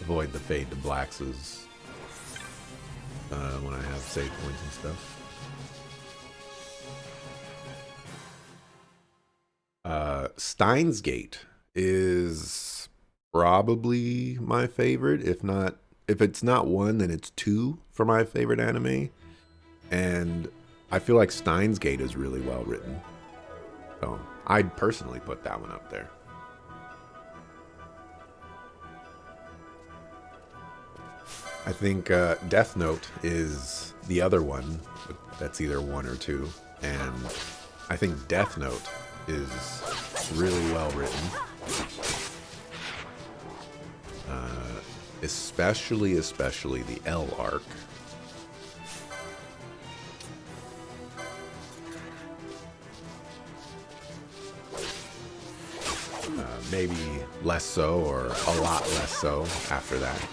avoid the fade to blacks when I have save points and stuff. Steins Gate is probably my favorite. If it's not one, then it's two for my favorite anime. And I feel like Steins Gate is really well written. So I'd personally put that one up there. I think Death Note is the other one. That's either one or two. And I think Death Note is really well written. Especially the L arc. Maybe less so, or a lot less so after that,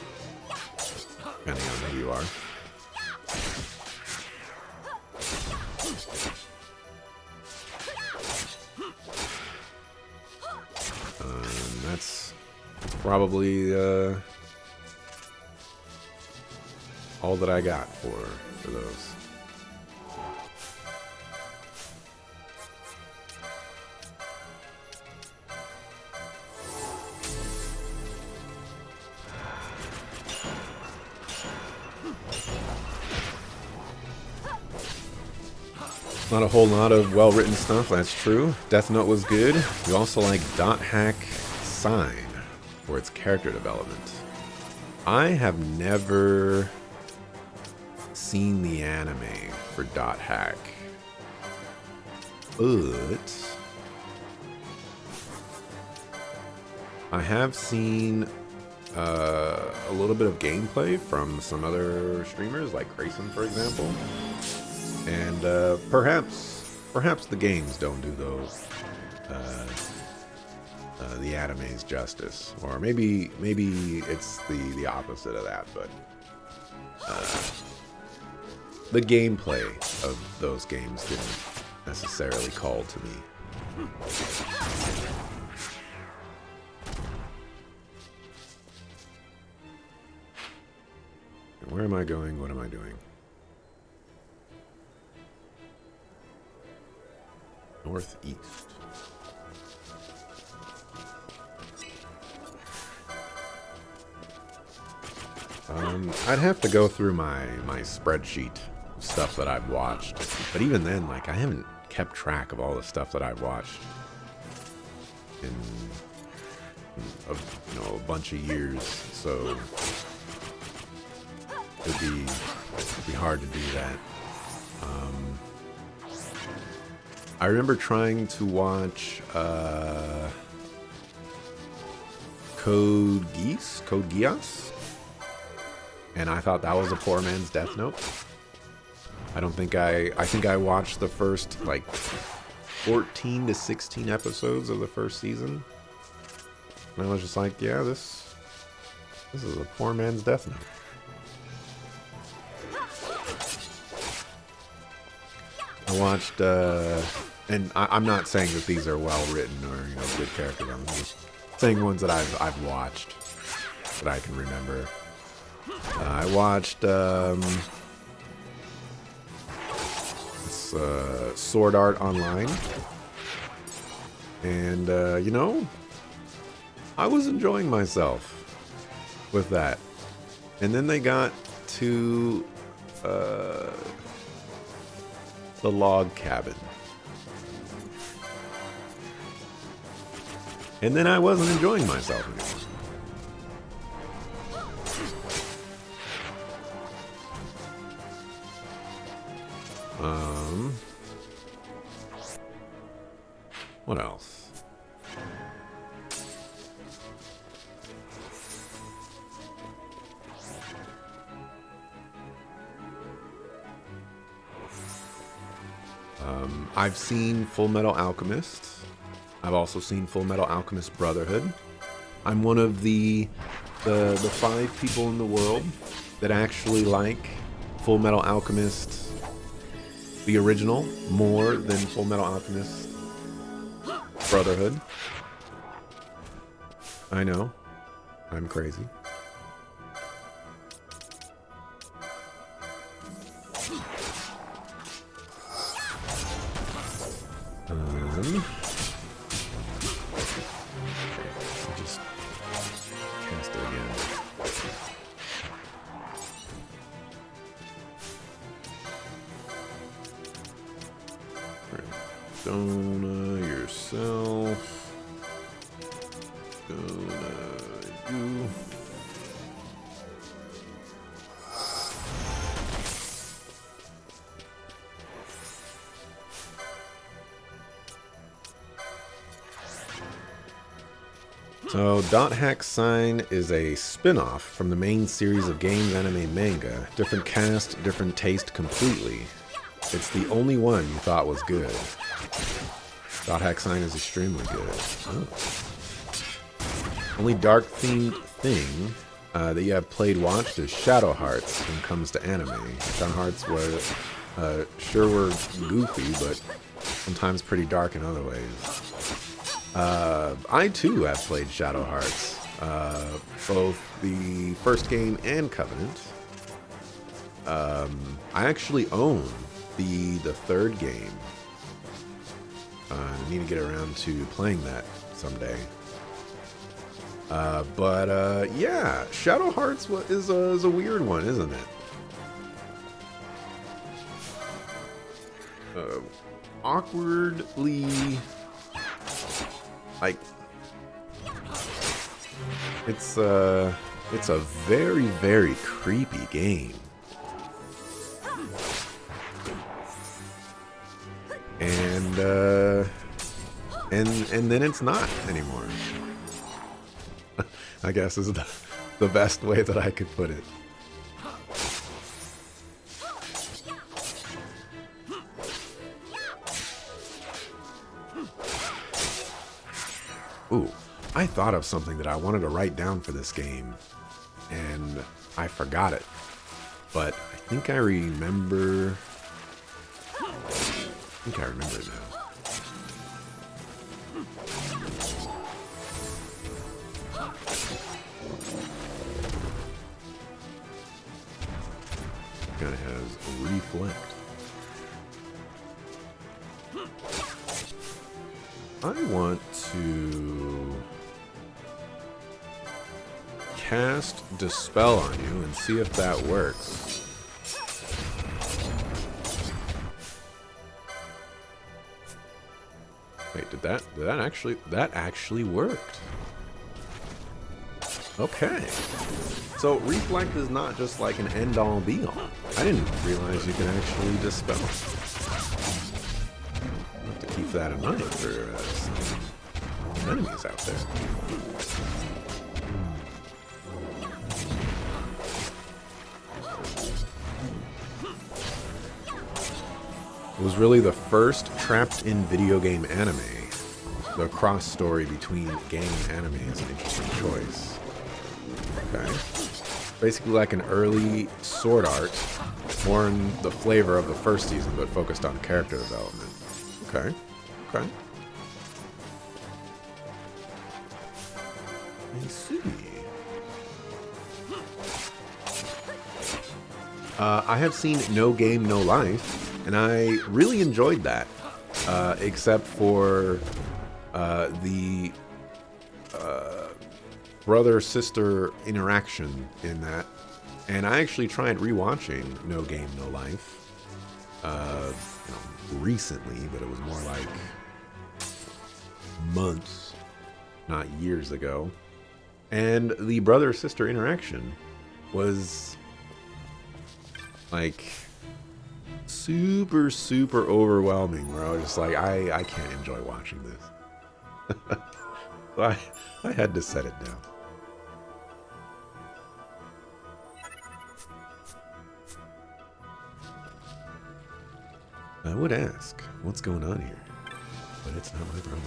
depending on who you are. That's probably all that I got for those. Not a whole lot of well-written stuff, that's true. Death Note was good. You also like Dot Hack Sign for its character development. I have never seen the anime for Dot Hack, but I have seen a little bit of gameplay from some other streamers, like Grayson, for example. And perhaps the games don't do those the animes justice, or maybe it's the opposite of that. But the gameplay of those games didn't necessarily call to me. Where am I going? What am I doing? Northeast. I'd have to go through my spreadsheet of stuff that I've watched, but even then, like, I haven't kept track of all the stuff that I've watched in a bunch of years, so it'd be hard to do that. I remember trying to watch Code Geass, and I thought that was a poor man's Death Note. I think I watched the first like 14 to 16 episodes of the first season, and I was just like, yeah, this is a poor man's Death Note. I watched, and I'm not saying that these are well written or good characters. I'm just saying ones that I've watched that I can remember. I watched Sword Art Online, and I was enjoying myself with that. And then they got to the log cabin. And then I wasn't enjoying myself anymore. What else? I've seen Full Metal Alchemist. I've also seen Full Metal Alchemist Brotherhood. I'm one of the 5 people in the world that actually like Full Metal Alchemist, the original, more than Full Metal Alchemist Brotherhood. I know, I'm crazy. Gonna yourself. Gonna you. So, Dot Hack Sign is a spin-off from the main series of games, anime, manga. Different cast, different taste completely. It's the only one you thought was good. Dot Hack Sign is extremely good. Oh. Only dark-themed thing that you have played watched is Shadow Hearts when it comes to anime. Shadow Hearts were, sure were goofy, but sometimes pretty dark in other ways. I too have played Shadow Hearts, both the first game and Covenant. I actually own the third game. I need to get around to playing that someday. Yeah, Shadow Hearts is a weird one, isn't it? Awkwardly, like, it's a very, very creepy game. And then it's not anymore. I guess is the best way that I could put it. Ooh, I thought of something that I wanted to write down for this game, and I forgot it. But I think I remember. I think I remember it now. Kind of has reflect. I want to cast Dispel on you and see if that works. Wait, did that actually worked? Okay. So reflect is not just like an end-all be-all. I didn't realize you can actually dispel. I'll have to keep that in mind for some enemies out there. It was really the first trapped-in video game anime. The cross-story between game and anime is an interesting choice. Okay. Basically like an early Sword Art, more in the flavor of the first season, but focused on character development. Okay. Okay. I see. I have seen No Game, No Life, and I really enjoyed that, except for the brother-sister interaction in that. And I actually tried rewatching No Game, No Life recently, but it was more like months, not years ago. And the brother-sister interaction was like super, super overwhelming, where I was just like, I can't enjoy watching this. So I had to set it down. I would ask, what's going on here? But it's not my problem.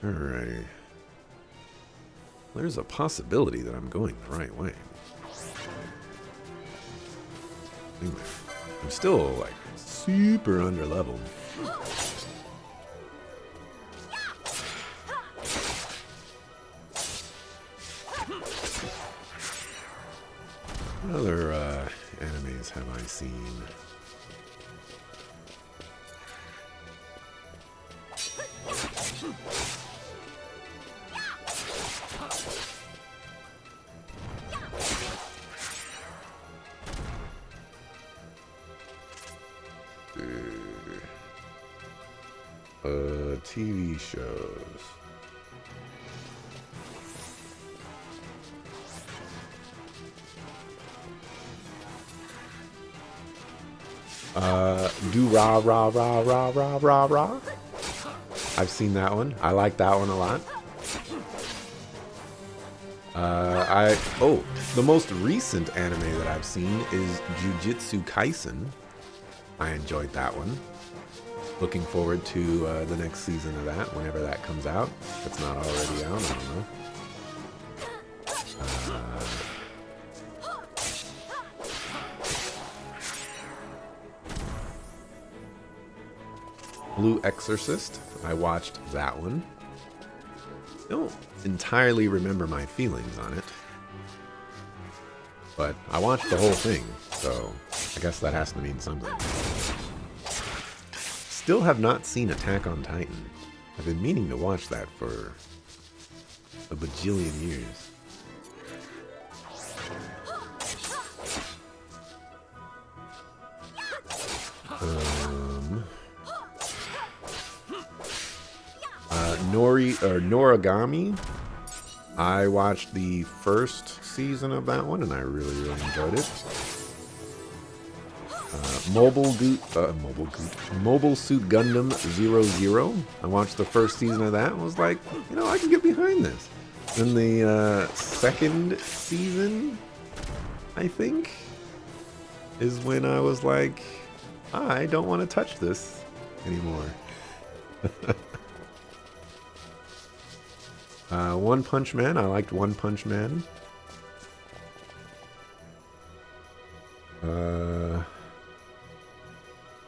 Alrighty. There's a possibility that I'm going the right way. I'm still, like, super underleveled. What other animes have I seen? TV shows. Do rah rah rah rah rah rah rah. I've seen that one. I like that one a lot. The most recent anime that I've seen is Jujutsu Kaisen. I enjoyed that one. Looking forward to the next season of that, whenever that comes out. If it's not already out, I don't know. Blue Exorcist. I watched that one. I don't entirely remember my feelings on it. But I watched the whole thing, so I guess that has to mean something. Still have not seen Attack on Titan. I've been meaning to watch that for a bajillion years. Noragami. I watched the first season of that one, and I really, really enjoyed it. Mobile Suit Gundam 00. I watched the first season of that and was like, you know, I can get behind this. Then the second season, I think, is when I was like, I don't want to touch this anymore. One Punch Man. I liked One Punch Man.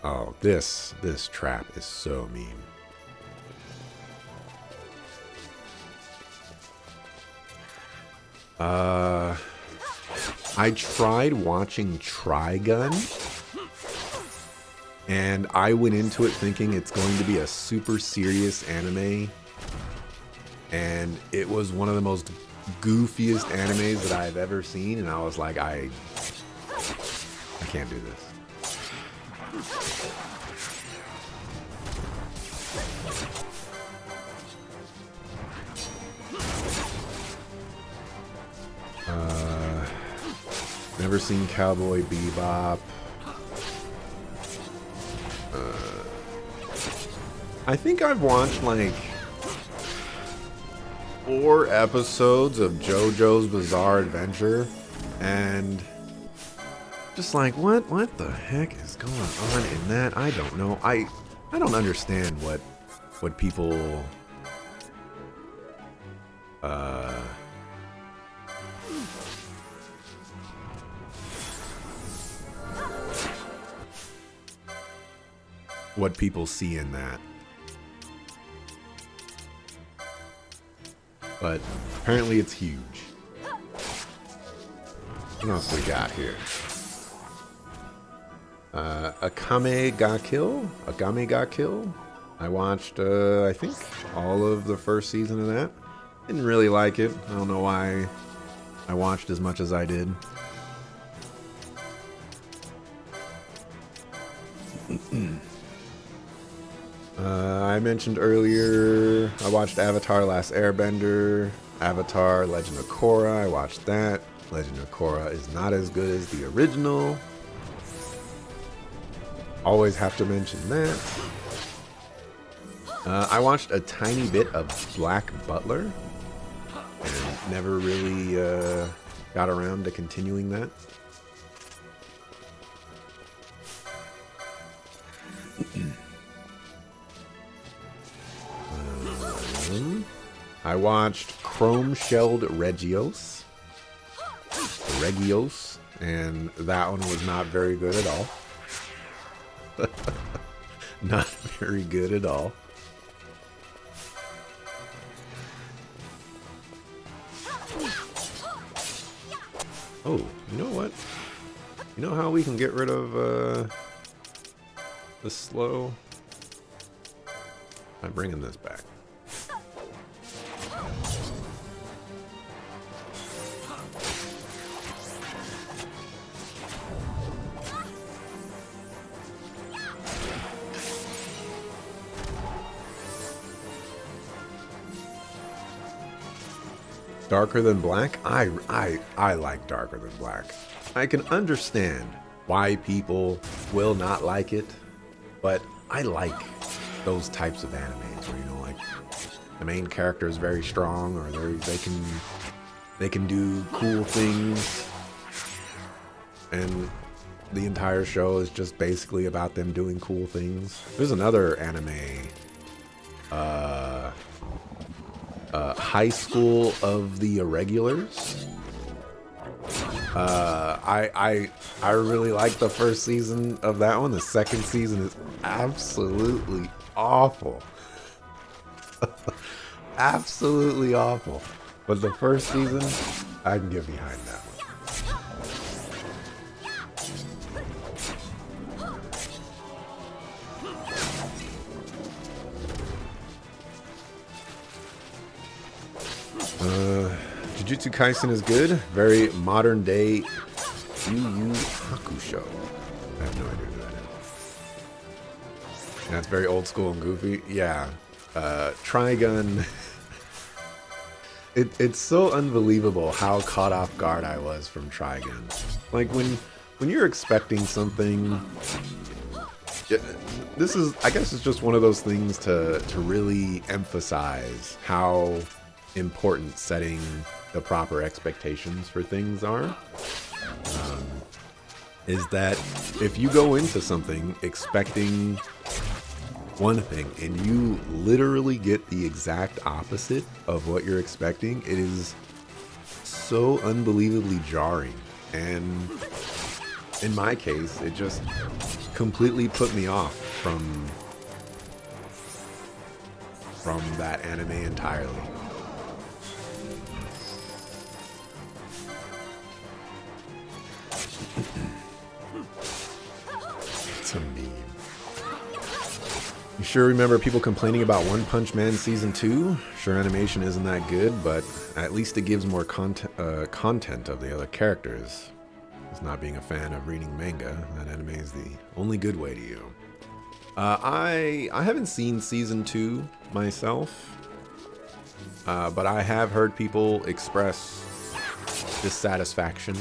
Oh, this trap is so mean. I tried watching Trigun, and I went into it thinking it's going to be a super serious anime, and it was one of the most goofiest animes that I've ever seen, and I was like, I can't do this. Never seen Cowboy Bebop. I think I've watched like 4 episodes of JoJo's Bizarre Adventure, and just like, what the heck is going on in that? I don't know. I don't understand what people what people see in that. But apparently it's huge. What else we got here? Akame ga Kill? Akame ga Kill? I watched, I think, all of the first season of that. Didn't really like it. I don't know why I watched as much as I did. I mentioned earlier, I watched Avatar Last Airbender, Avatar Legend of Korra, I watched that. Legend of Korra is not as good as the original. Always have to mention that. I watched a tiny bit of Black Butler, and never really got around to continuing that. I watched Chrome Shelled Regios, and that one was not very good at all. Not very good at all. Oh, you know what? You know how we can get rid of the slow? I'm bringing this back. Darker Than Black? I like Darker Than Black. I can understand why people will not like it, but I like those types of animes where, you know, like the main character is very strong, or they can do cool things, and the entire show is just basically about them doing cool things. There's another anime, High School of the Irregulars. I really like the first season of that one. The second season is absolutely awful. Absolutely awful. But the first season, I can get behind that one. Jujutsu Kaisen is good. Very modern day Yu Yu Hakusho. I have no idea who that is. That's very old school and goofy. Yeah. Trigun. It's so unbelievable how caught off guard I was from Trigun. Like when you're expecting something. This is, I guess it's just one of those things to really emphasize how important setting the proper expectations for things are. Is that if you go into something expecting one thing and you literally get the exact opposite of what you're expecting, it is so unbelievably jarring. And in my case, it just completely put me off from that anime entirely. It's a meme. You sure remember people complaining about One Punch Man Season 2? Sure, animation isn't that good, but at least it gives more content of the other characters. As not being a fan of reading manga, that anime is the only good way to you. I haven't seen Season 2 myself, but I have heard people express dissatisfaction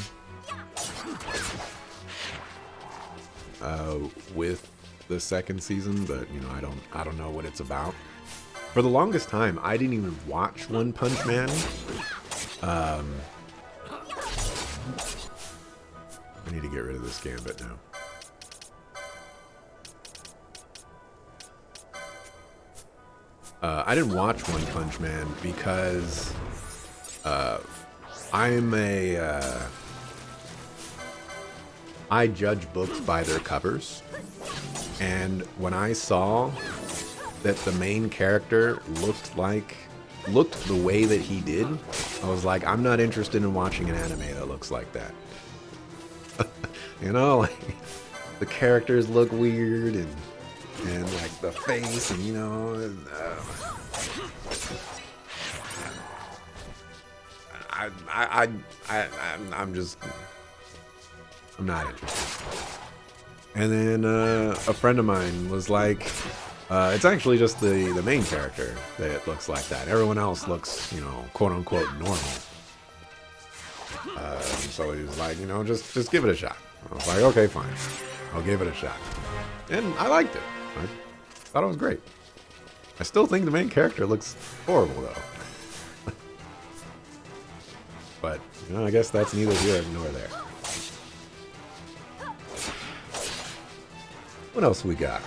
with the second season, but you know, I don't know what it's about. For the longest time, I didn't even watch One Punch Man. I need to get rid of this Gambit now. I didn't watch One Punch Man because I judge books by their covers. And when I saw that the main character looked the way that he did, I was like, I'm not interested in watching an anime that looks like that. You know, like the characters look weird and like the face, and you know, I'm not interested. And then a friend of mine was like, it's actually just the main character that looks like that. Everyone else looks, you know, quote unquote normal. So he was like, you know, just give it a shot. I was like, okay, fine. I'll give it a shot. And I liked it. I thought it was great. I still think the main character looks horrible, though. But, you know, I guess that's neither here nor there. What else we got?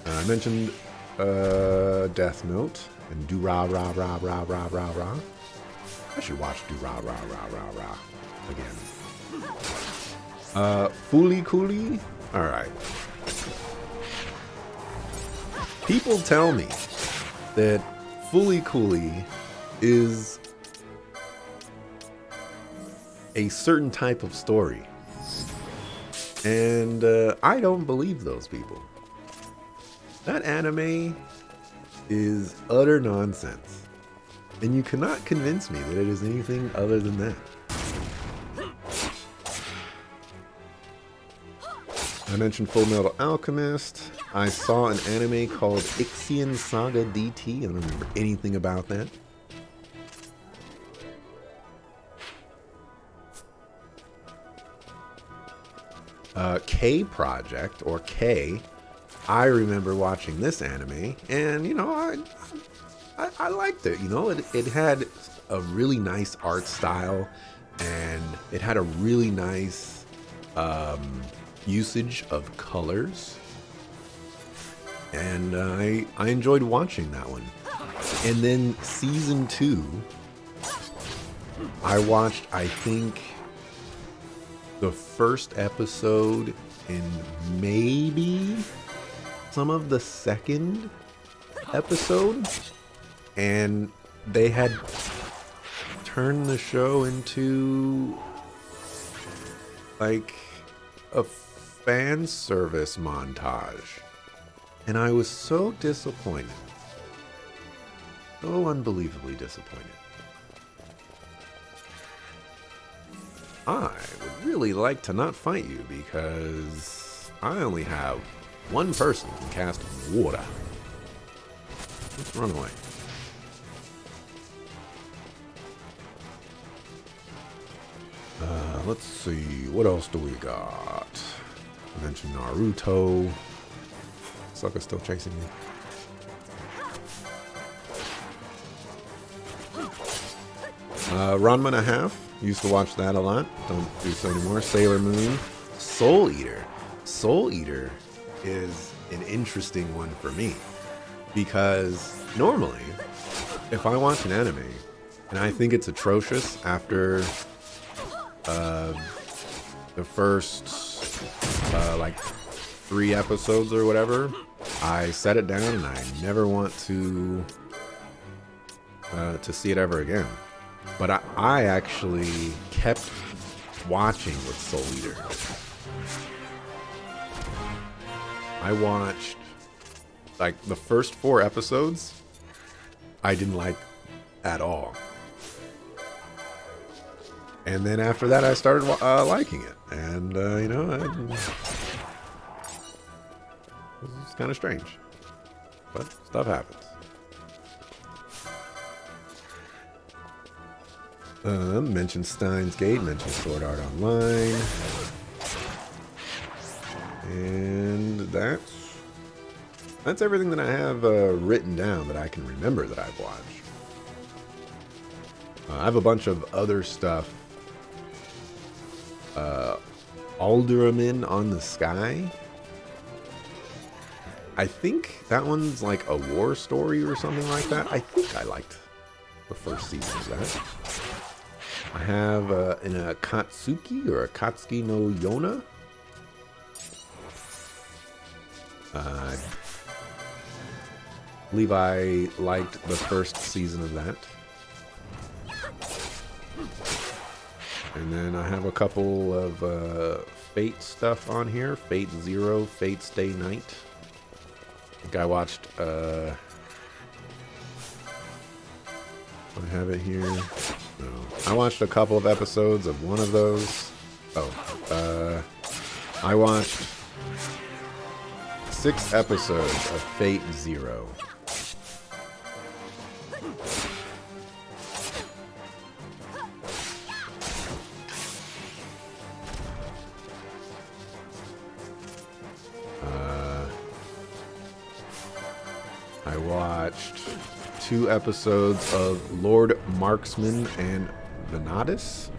I mentioned Death Note and Do-Ra-Ra-Ra-Ra-Ra-Ra-Ra. I should watch Do-Ra-Ra-Ra-Ra-Ra again. Fooly Cooly? Alright. People tell me that Fooly Cooly is a certain type of story. And I don't believe those people. That anime is utter nonsense. And you cannot convince me that it is anything other than that. I mentioned Full Metal Alchemist. I saw an anime called Ixion Saga DT. I don't remember anything about that. K Project, or K. I remember watching this anime, and you know, I liked it. You know, it had a really nice art style, and it had a really nice usage of colors, and I enjoyed watching that one. And then season 2, I watched, I think, the first episode and maybe some of the second episode, and they had turned the show into like a fan service montage, and I was so disappointed, so unbelievably disappointed. I would really like to not fight you because I only have one person can cast water. Let's run away. Let's see, what else do we got? I mentioned Naruto. Sucker's still chasing me. Ranma and a Half. Used to watch that a lot. Don't do so anymore. Sailor Moon. Soul Eater. Soul Eater is an interesting one for me, because normally, if I watch an anime and I think it's atrocious after the first like 3 episodes or whatever, I set it down and I never want to see it ever again. But I actually kept watching with Soul Eater. I watched like the first 4 episodes. I didn't like at all. And then after that, I started liking it. And, you know, it's kind of strange. But stuff happens. Mentioned Steins Gate, mentioned Sword Art Online. And that's everything that I have written down that I can remember that I've watched. I have a bunch of other stuff. Alderamin on the Sky. I think that one's like a war story or something like that. I think I liked the first season of that. I have an Akatsuki or Akatsuki no Yona. I believe I liked the first season of that. And then I have a couple of Fate stuff on here. Fate Zero, Fate Stay Night. I think I watched, I have it here. No. I watched a couple of episodes of one of those. I watched 6 episodes of Fate Zero. I watched 2 episodes of Lord Marksman and Vanadis.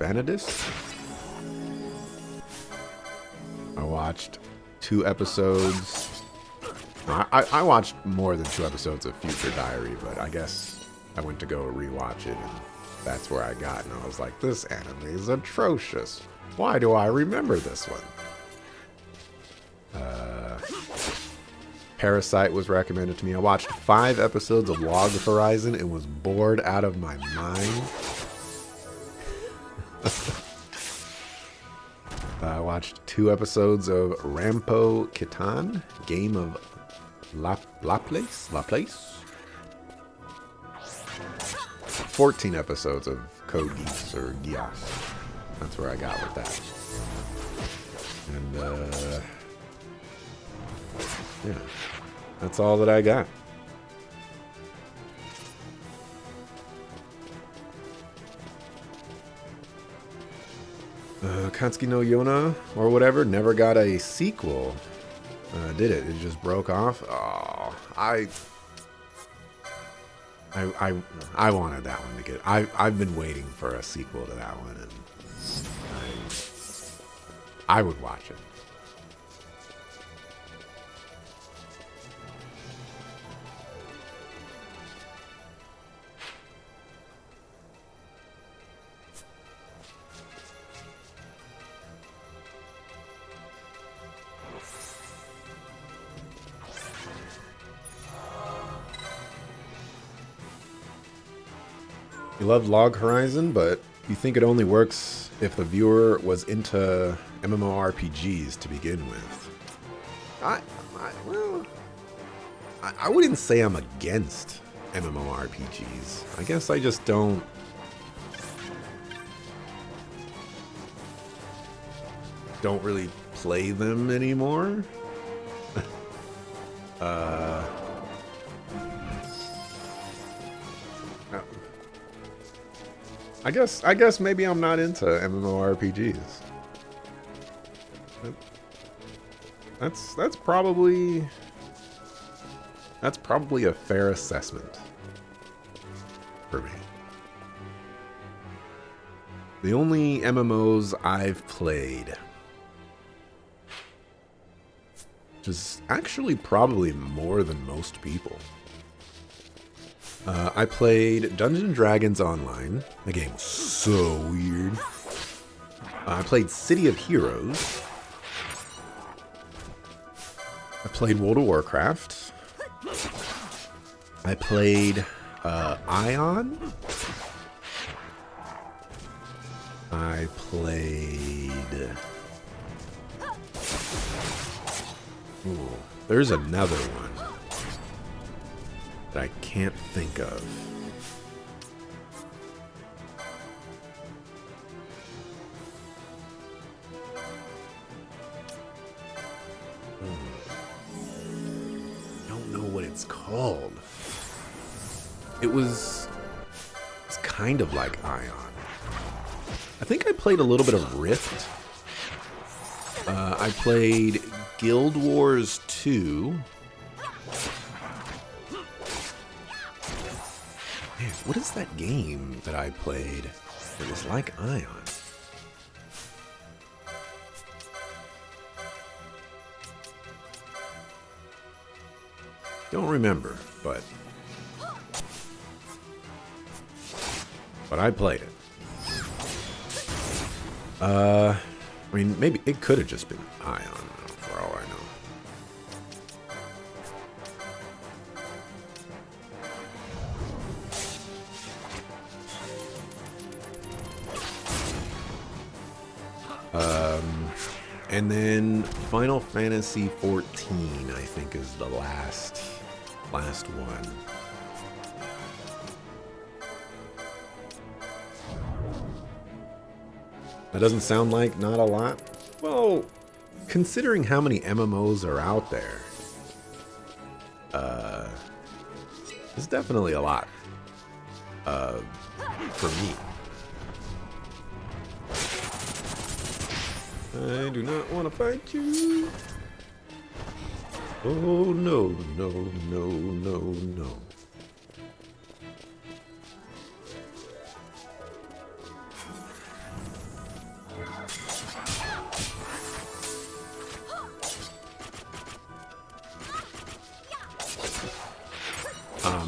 I watched 2 episodes. I watched more than 2 episodes of Future Diary, but I guess I went to go rewatch it, and that's where I got, and I was like, this anime is atrocious. Why do I remember this one? Parasite was recommended to me. I watched 5 episodes of Log Horizon and was bored out of my mind. I watched 2 episodes of Rampo Kitan, Game of La Place. 14 episodes of Code Geass or Geass. That's where I got with that. And yeah, that's all that I got. Katsuki no Yona or whatever never got a sequel. Did it? It just broke off. Oh, I wanted that one to get. I've been waiting for a sequel to that one, and I would watch it. You love Log Horizon, but you think it only works if the viewer was into MMORPGs to begin with. I wouldn't say I'm against MMORPGs. I guess I just don't really play them anymore. I guess maybe I'm not into MMORPGs. That's probably a fair assessment for me. The only MMOs I've played, which is actually probably more than most people. I played Dungeons & Dragons Online. The game was so weird. I played City of Heroes. I played World of Warcraft. I played Ion. I played... Ooh, there's another one that I can't think of. Don't know what it's called. It's kind of like Ion. I think I played a little bit of Rift. I played Guild Wars 2. Man, what is that game that I played that was like Ion? Don't remember, but I played it. I mean, maybe it could have just been Ion, for all I know. And then Final Fantasy XIV, I think, is the last one. That doesn't sound like not a lot. Well, considering how many MMOs are out there, it's definitely a lot for me. I do not want to fight you. Oh, no, no, no, no, no.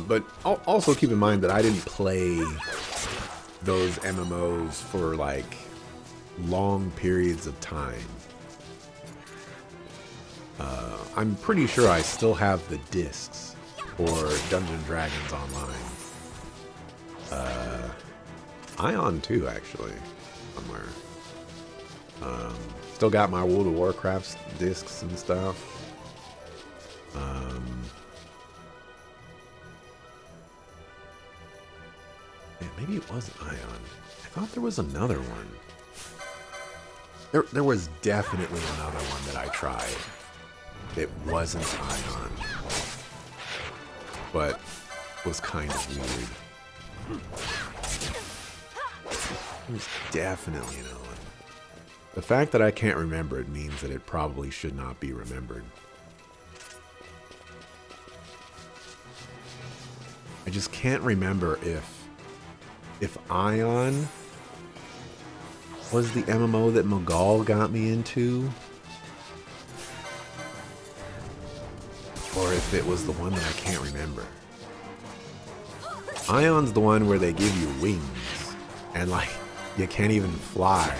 But also keep in mind that I didn't play those MMOs for like long periods of time. I'm pretty sure I still have the discs for Dungeons & Dragons Online. Ion too, actually, somewhere. Still got my World of Warcraft discs and stuff. Yeah, maybe it wasn't Ion. I thought there was another one. There was definitely another one that I tried. It wasn't Ion, but was kind of weird. There was definitely another one. The fact that I can't remember it means that it probably should not be remembered. I just can't remember if Ion was the MMO that Magal got me into, or if it was the one that I can't remember. Ion's the one where they give you wings, and like, you can't even fly.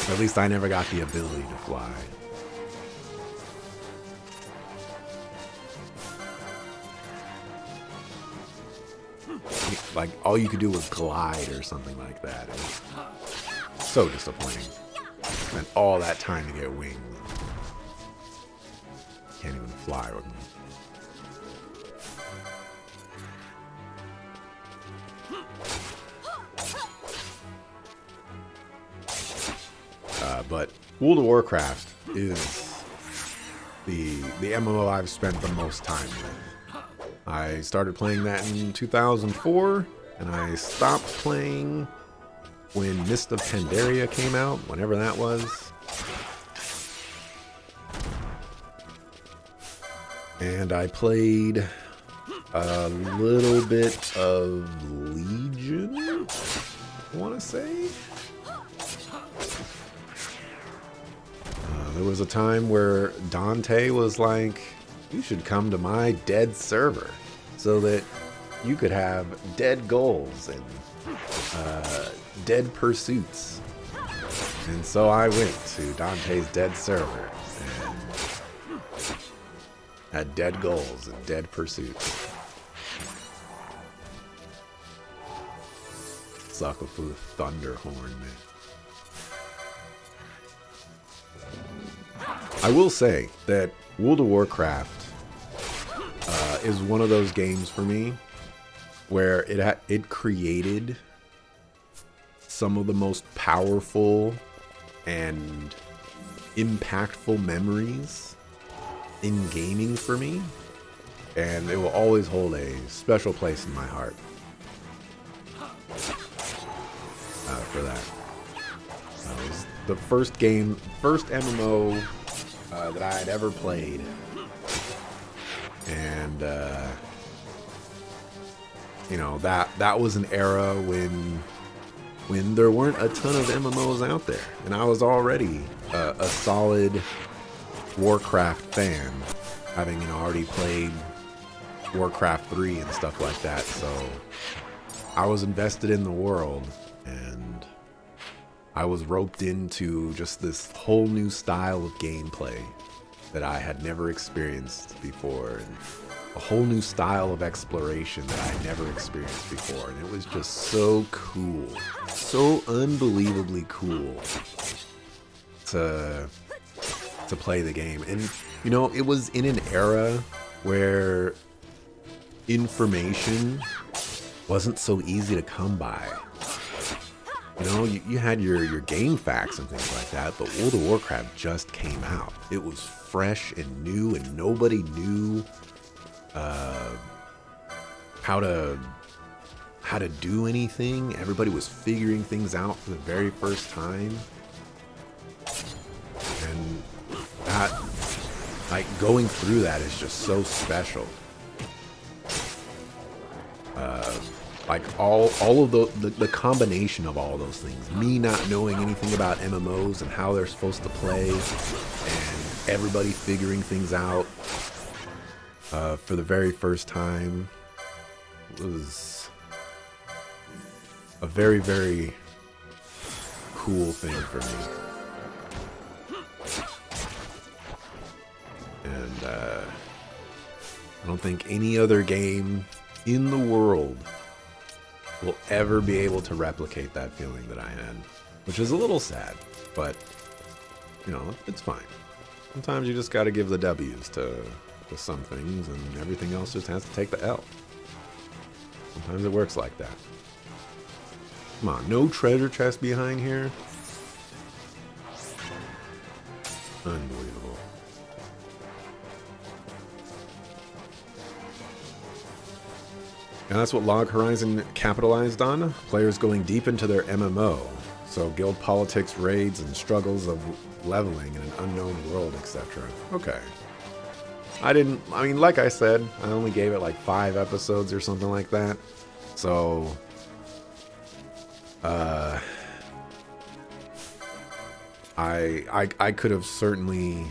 At least I never got the ability to fly. Like, all you could do was glide or something like that. It was so disappointing. Spent all that time to get wings. Can't even fly with them. But World of Warcraft is the MMO I've spent the most time with. I started playing that in 2004, and I stopped playing when Mist of Pandaria came out, whenever that was. And I played a little bit of Legion, I want to say. There was a time where Dante was like, you should come to my dead server so that you could have dead goals and dead pursuits. And so I went to Dante's dead server and had dead goals and dead pursuits. Sucker for the Thunderhorn, man. I will say that World of Warcraft is one of those games for me where it created some of the most powerful and impactful memories in gaming for me, and it will always hold a special place in my heart for that. It was the first MMO that I had ever played, and you know, that was an era when there weren't a ton of MMOs out there, and I was already a solid Warcraft fan, having, you know, already played Warcraft 3 and stuff like that, so I was invested in the world, and I was roped into just this whole new style of gameplay that I had never experienced before, and a whole new style of exploration that I had never experienced before, and it was just so cool, so unbelievably cool to play the game. And you know, it was in an era where information wasn't so easy to come by. You know, you had your game facts and things like that, but World of Warcraft just came out. It was fresh and new, and nobody knew how to do anything. Everybody was figuring things out for the very first time, and that, like, going through that is just so special. Like all of the combination of all those things, me not knowing anything about MMOs and how they're supposed to play, and everybody figuring things out for the very first time, was a very, very cool thing for me. And I don't think any other game in the world will ever be able to replicate that feeling that I had, which is a little sad, but you know, it's fine. Sometimes you just got to give the W's to some things, and everything else just has to take the L. Sometimes it works like that. Come on, no treasure chest behind here? Unbelievable. And that's what Log Horizon capitalized on. Players going deep into their MMO. So guild politics, raids, and struggles of leveling in an unknown world, etc. Okay. I mean, like I said, I only gave it like 5 episodes or something like that. So, I could have certainly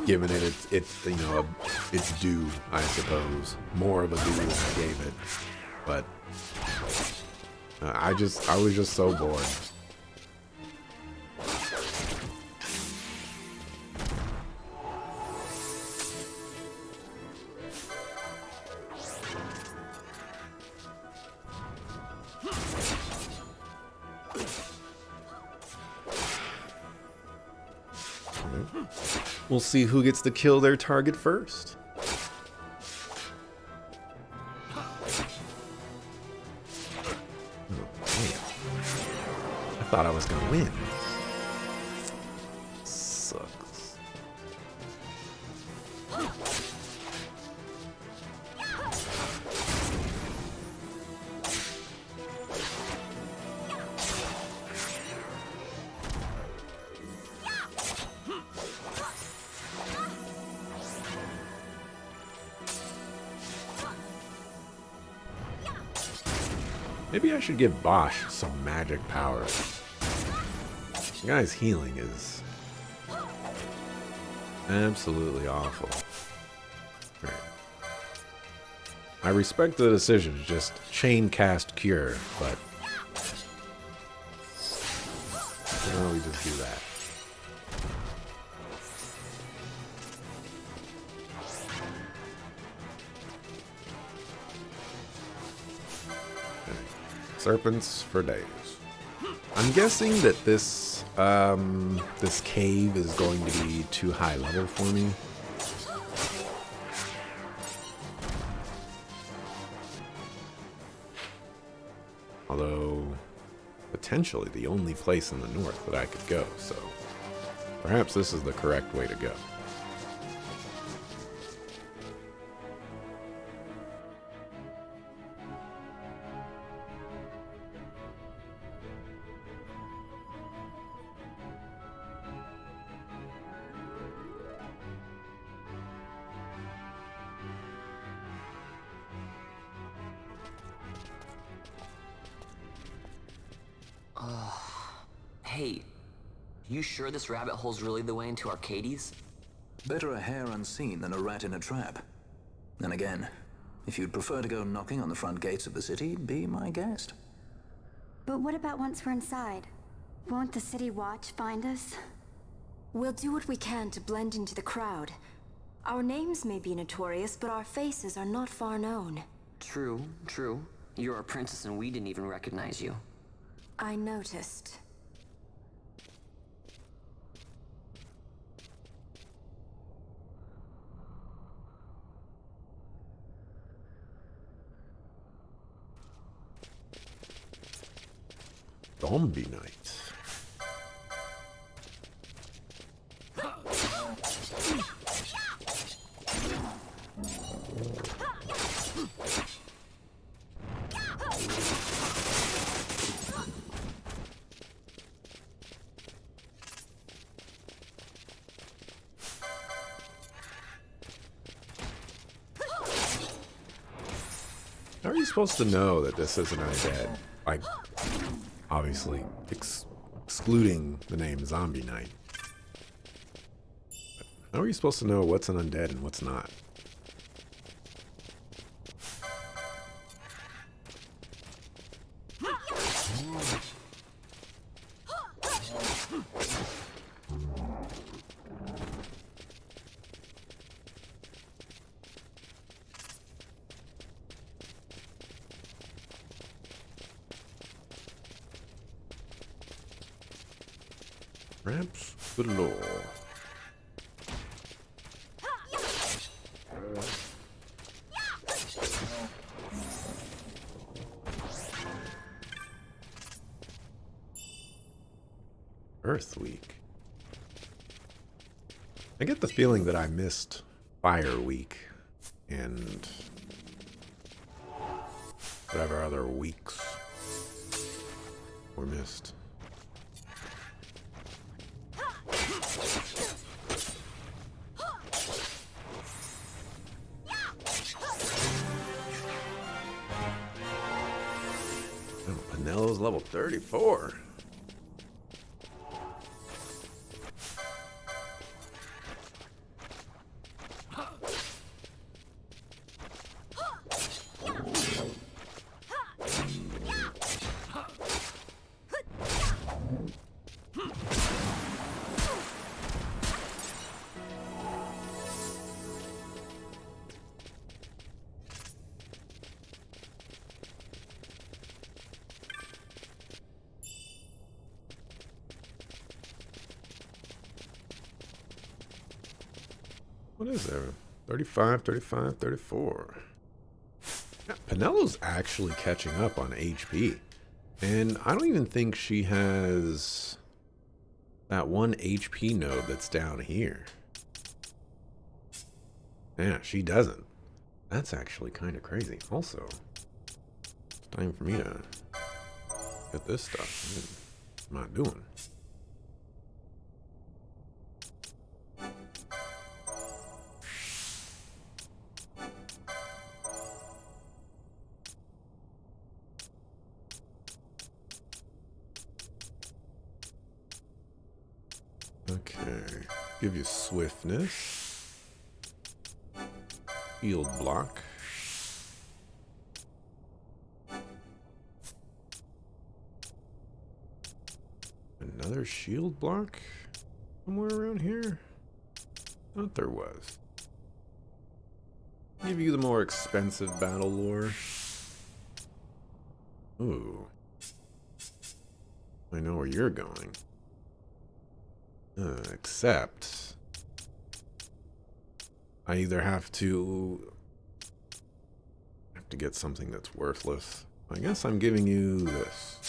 given it its you know, its due, I suppose. More of a due than I gave it. But I was just so bored. We'll see who gets to kill their target first. I thought I was gonna win. Sucks. Maybe I should give Bosch some magic powers. The guy's healing is absolutely awful. Right. I respect the decision to just chain cast cure, but why don't we just do that? Serpents for days. I'm guessing that this this cave is going to be too high level for me. Although, potentially the only place in the north that I could go, so perhaps this is the correct way to go. Hey, you sure this rabbit hole's really the way into Arcades? Better a hare unseen than a rat in a trap. And again, if you'd prefer to go knocking on the front gates of the city, be my guest. But what about once we're inside? Won't the city watch find us? We'll do what we can to blend into the crowd. Our names may be notorious, but our faces are not far known. True, true. You're a princess and we didn't even recognize you. I noticed. Zombie Knight. How are you supposed to know that this isn't undead? Like, obviously, excluding the name Zombie Knight. How are you supposed to know what's an undead and what's not? Ramps galore. Earth Week. I get the feeling that I missed Fire Week, and whatever other weeks were missed. Oh, Pinello's level 34. What is there? 35, 35, 34. Yeah, Pinello's actually catching up on HP. And I don't even think she has that one HP node that's down here. Yeah, she doesn't. That's actually kind of crazy. Also, it's time for me to get this stuff. What am I doing? Okay, give you swiftness, shield block, another shield block somewhere around here. Thought there was. Give you the more expensive battle lore. Ooh, I know where you're going. Except I either have to get something that's worthless. I guess I'm giving you this.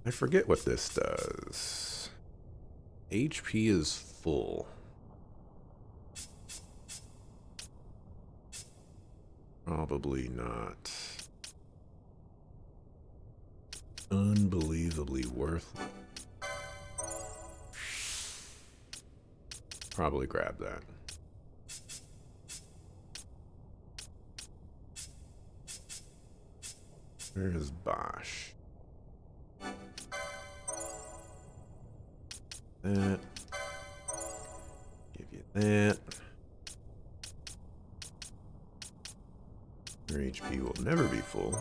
I forget what this does. HP is full. Probably not. Unbelievably worth. Probably grab that. Where is Bosch? That. Give you that. Your HP will never be full.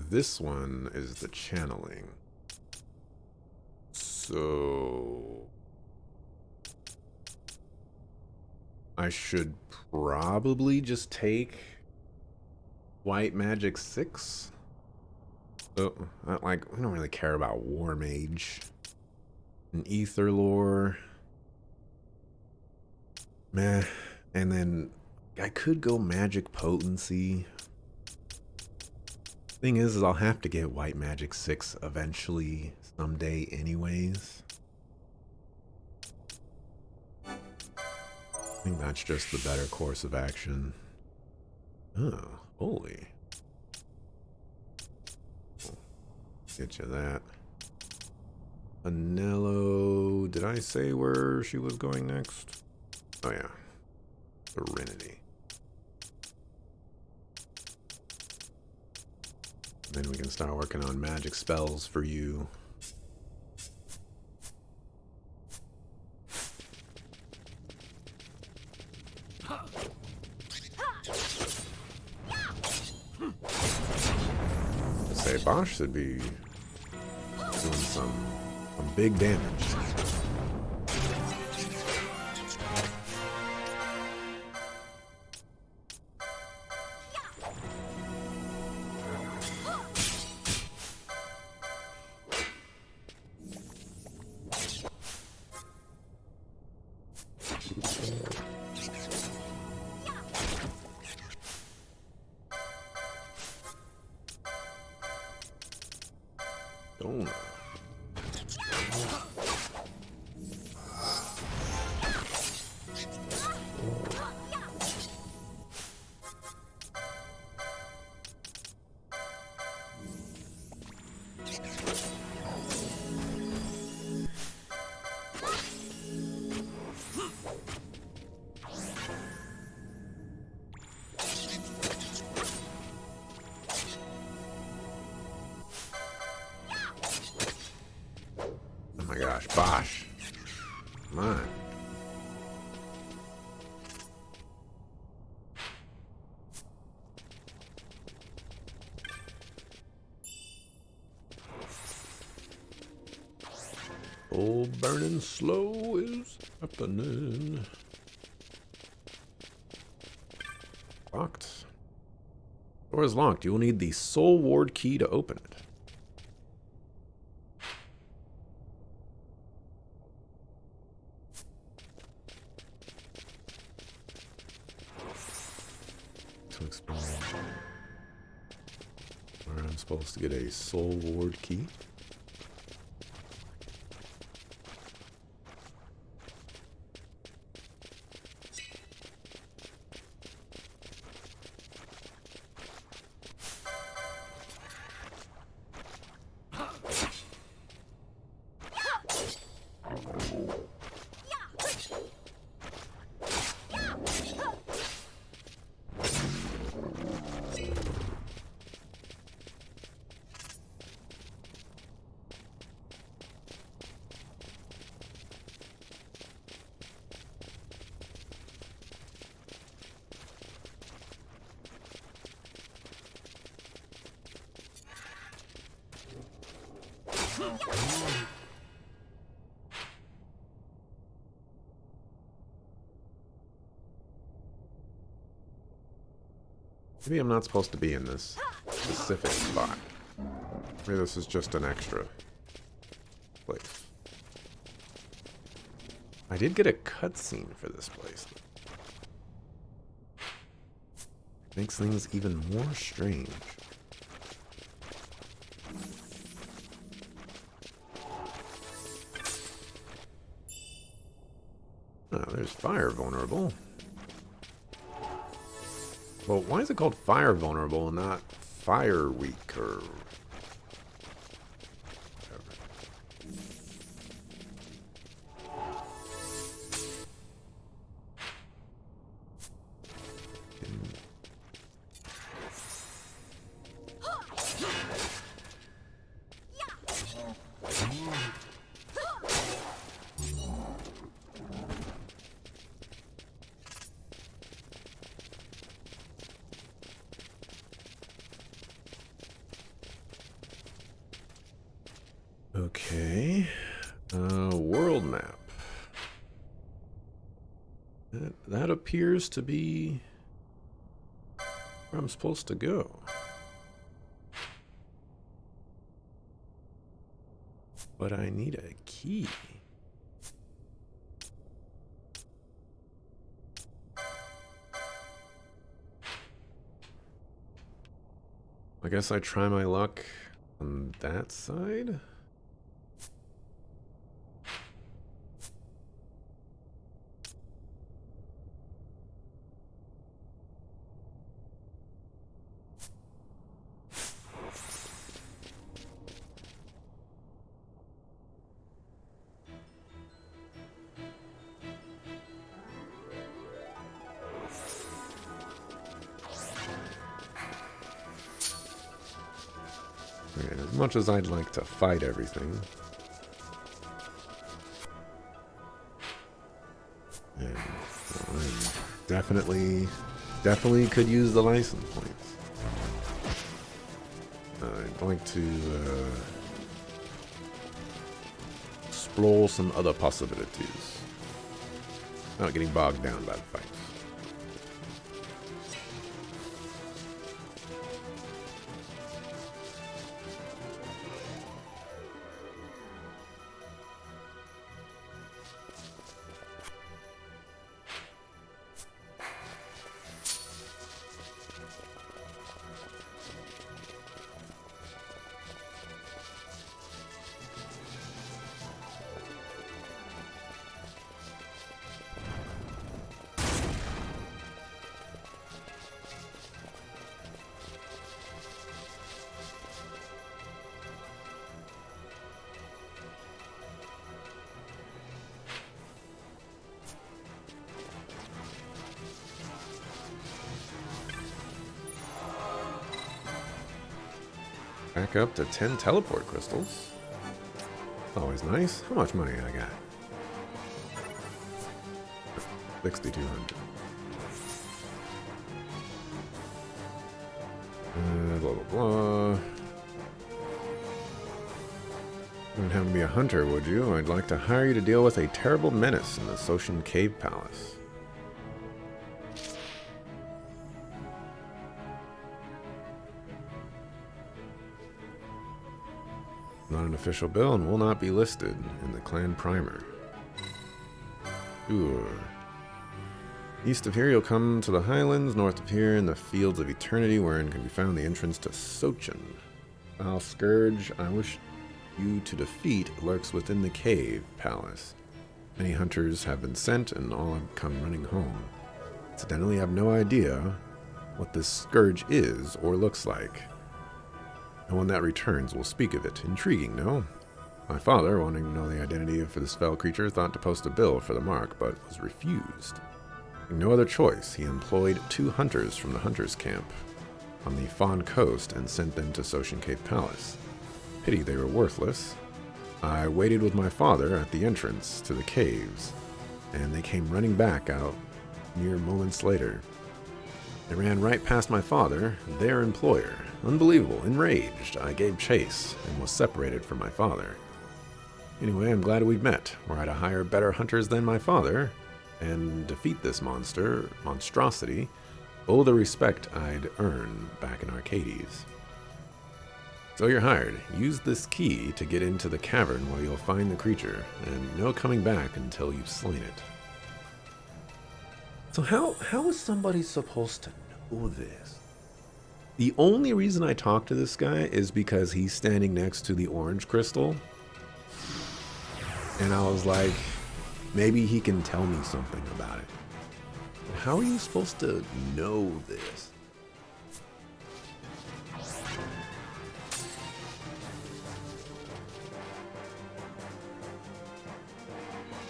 This one is the channeling. So I should probably just take White Magic 6. So, we don't really care about War Mage. An Ether Lore. Meh. And then I could go Magic Potency. Thing is I'll have to get White Magic 6 eventually, someday anyways. I think that's just the better course of action. Oh, holy. Get you that. Anello. Did I say where she was going next? Oh yeah. Serenity. Then we can start working on magic spells for you. I say Bosch should be doing some big damage. Donut. Oh my gosh, Bosch. Come on. Old burning slow is happening. Locked. Door is locked. You will need the Soul Ward key to open it. To explore where I'm supposed to get a Soul Ward key. Maybe I'm not supposed to be in this specific spot. Maybe this is just an extra place. I did get a cutscene for this place. Makes things even more strange. Oh, there's fire vulnerable. Well, why is it called fire vulnerable and not fire weak or whatever? Okay. World map. That appears to be where I'm supposed to go. But I need a key. I guess I try my luck on that side. Okay, as much as I'd like to fight everything, and well, I definitely could use the license points. I'd like to explore some other possibilities, not getting bogged down by the fights. Back up to 10 teleport crystals. Always nice. How much money I got? 6,200. Blah, blah, blah. You wouldn't have to be a hunter, would you? I'd like to hire you to deal with a terrible menace in the Soshin Cave Palace. Not an official bill and will not be listed in the clan primer. Sure. East of here, you'll come to the highlands. North of here, in the fields of eternity, wherein can be found the entrance to Sochin. Foul Scourge, I wish you to defeat, lurks within the cave palace. Many hunters have been sent, and all have come running home. Incidentally, I have no idea what this scourge is or looks like. No one that returns will speak of it. Intriguing, no? My father, wanting to know the identity of this fell creature, thought to post a bill for the mark, but was refused. Having no other choice, he employed 2 hunters from the hunters' camp on the Fawn Coast and sent them to Soshin Cave Palace. Pity they were worthless. I waited with my father at the entrance to the caves, and they came running back out mere moments later. They ran right past my father, their employer. Unbelievable. Enraged, I gave chase and was separated from my father. Anyway, I'm glad we've met. Were I to hire better hunters than my father and defeat this monstrosity, oh, the respect I'd earn back in Arcades. So you're hired. Use this key to get into the cavern where you'll find the creature, and no coming back until you've slain it. So how is somebody supposed to know this? The only reason I talk to this guy is because he's standing next to the orange crystal. And I was like, maybe he can tell me something about it. How are you supposed to know this?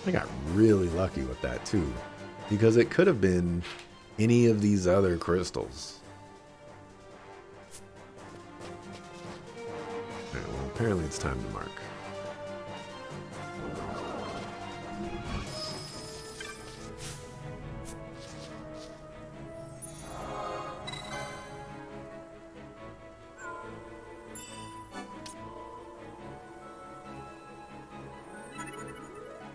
I got really lucky with that too, because it could have been any of these other crystals. Alright, well, apparently it's time to mark.